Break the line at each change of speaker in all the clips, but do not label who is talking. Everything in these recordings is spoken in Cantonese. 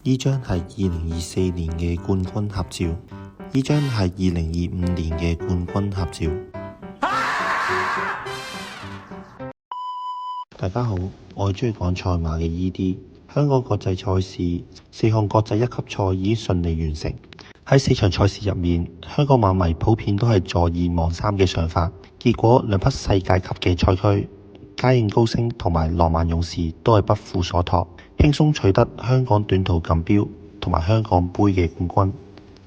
呢張係2024年嘅冠軍合照，呢張係2025年嘅冠軍合照。大家好，我係鍾意講賽馬嘅 ED。香港國際賽事4項國際一級賽已經順利完成。喺4場賽事入面，香港馬迷普遍都係坐2望3嘅想法。結果兩匹世界級嘅賽駒嘉應高升同埋浪漫勇士都係不負所託，輕鬆取得香港短途錦標同埋香港杯嘅冠軍。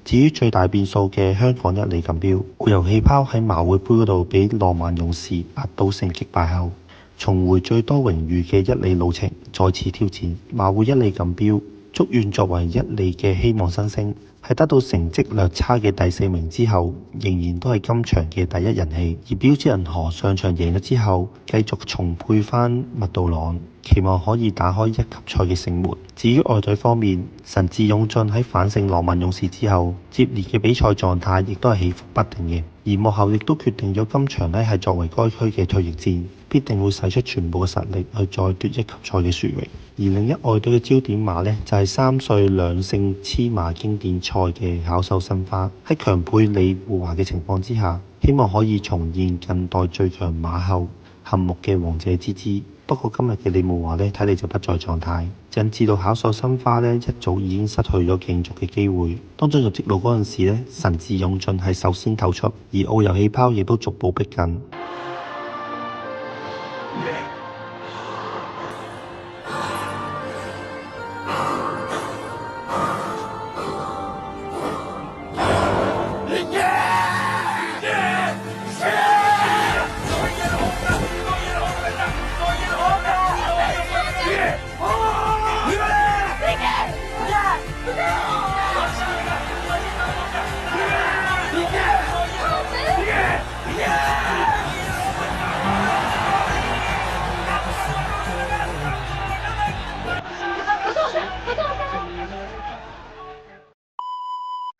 至於最大變數嘅香港一哩錦標，澳遊氣泡喺馬會杯嗰度俾浪漫勇士壓倒性擊敗後，重回最多榮譽嘅一哩路程，再次挑戰馬會一哩錦標。祝願作為一哩嘅希望新星，喺得到成績略差嘅第4名之後，仍然都係今場嘅第一人氣。而標致銀河上場贏咗之後，繼續重配翻麥道朗，期望可以打開一級賽嘅勝門。至於外隊方面，神智勇進喺反勝浪漫勇士之後，接連嘅比賽狀態亦都係起伏不定嘅。而幕後亦都決定咗今場係作為該區嘅退役戰，必定會使出全部嘅實力去再奪一級賽嘅殊榮。而另一外隊嘅焦點馬就係3歲兩勝黐馬經典賽嘅巧手申花，喺強配李護華嘅情況之下，希望可以重現近代最強馬后杏目嘅王者之姿。不過今日嘅李護華睇嚟就不在狀態，引致到巧手申花一早已經失去咗競逐嘅機會。當進入直路嗰陣時神智勇進係首先透出，而澳遊氣泡亦都逐步逼近。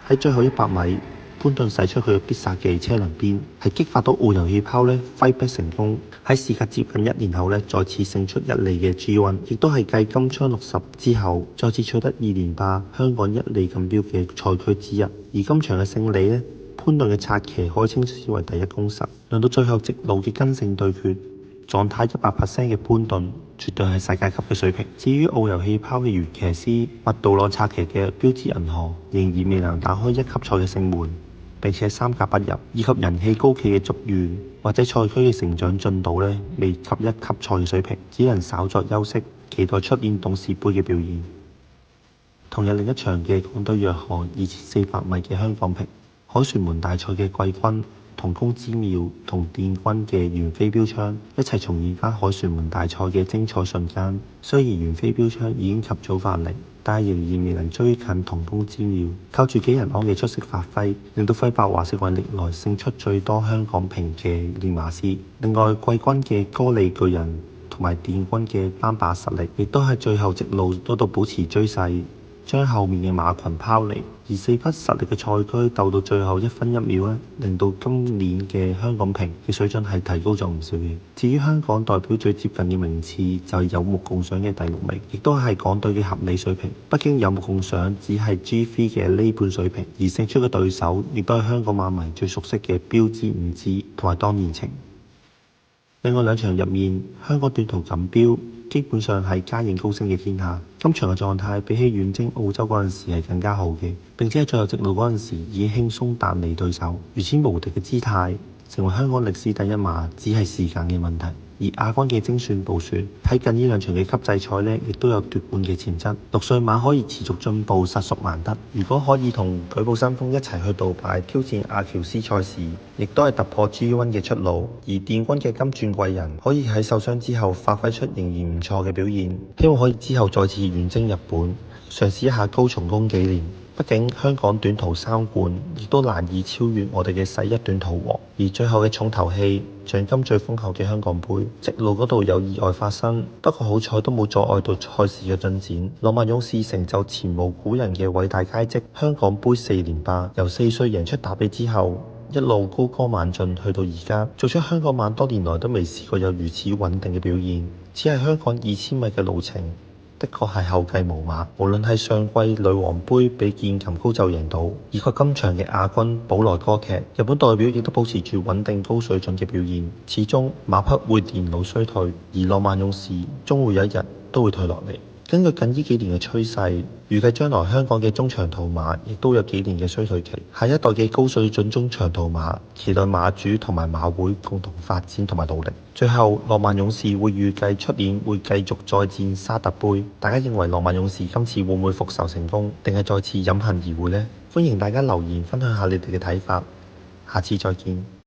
喺最後100米，潘頓使出佢嘅必殺技車輪邊，係激發到澳遊氣泡揮逼成功。喺事隔接近1年後再次勝出一哩嘅 G1，亦都係繼金槍60之後再次取得2連霸香港一哩錦標嘅賽區之一。而今場嘅勝利潘頓嘅策騎可以稱之為第一功臣。輪到最後直路嘅跟勝對決，狀態100% 嘅潘頓絕對係世界級嘅水平。至於澳遊氣泡嘅原騎師麥道朗策騎嘅標致銀河，仍然未能打開一級賽嘅勝門，並且3甲不入，以及人氣高企嘅祝願或者賽區嘅成長進度未及一級賽嘅水平，只能稍作休息，期待出年董事杯嘅表現。同日另一場嘅港隊約翰2400米嘅香港瓶凱旋門大賽嘅季軍同工之妙同電軍嘅袁飛標槍一齊重現翻凱旋門大賽嘅精彩瞬間。雖然袁飛標槍已經及早返嚟，但仍然未能追近同工之妙。靠住紀仁安嘅出色發揮，令到費伯華成為歷來勝出最多香港瓶嘅練馬師。另外季軍嘅歌利巨人同埋電軍嘅班把實力，亦都喺最後直路嗰度保持追勢，將後面嘅馬群拋離。而4匹實力嘅賽區鬥到最後1分1秒令到今年嘅香港瓶嘅水準係提高咗唔少嘅。至於香港代表最接近嘅名次就係有目共賞嘅第6名，亦都係港隊嘅合理水平。畢竟有目共賞只係 G3 嘅呢半水平，而勝出嘅對手亦都係香港馬迷最熟悉嘅標致五支同埋當然情。另外2場入面，香港短途錦標基本上係嘉應高升嘅天下。今場嘅狀態比起遠征澳洲嗰陣時係更加好嘅，並且喺最後直路嗰陣時已經輕鬆彈離對手，如此無敵嘅姿態，成為香港歷史第一馬只係時間嘅問題。而亞軍嘅精選步選喺近呢2場嘅級制賽亦都有奪冠嘅潛質。6歲馬可以持續進步，實屬難得。如果可以同舉步新風一齊去杜拜挑戰阿喬斯賽事，亦都係突破 G1 嘅出路。而電軍嘅金鑽貴人可以喺受傷之後發揮出仍然唔錯嘅表現，希望可以之後再次遠征日本，嘗試一下高松宮紀念。畢竟香港短途3冠亦都難以超越我哋嘅世一短途王。而最後嘅重頭戲，獎金最豐厚嘅香港杯，直路嗰度有意外發生，不過好彩都冇阻礙到賽事嘅進展。浪漫勇士成就前無古人嘅偉大佳績，香港杯4連霸，由4歲贏出打比之後，一路高歌猛進，去到而家，做出香港馬多年來都未試過有如此穩定嘅表現。只係香港2000米嘅路程，的確係後繼無馬。無論係上季女王杯比健琴高就贏到，以及今場嘅亞軍保萊歌劇，日本代表亦都保持住穩定高水準嘅表現。始終馬匹會年老衰退，而浪漫勇士終會有一日都會退落嚟。根據近呢幾年嘅趨勢，預計將來香港嘅中長途馬亦都有幾年嘅衰退期。下一代嘅高水準中長途馬，期待馬主同埋馬會共同發展同埋努力。最後，浪漫勇士會預計出年會繼續再戰沙特杯。大家認為浪漫勇士今次會唔會復仇成功，定係再次飲恨而回呢？歡迎大家留言分享下你哋嘅睇法。下次再見。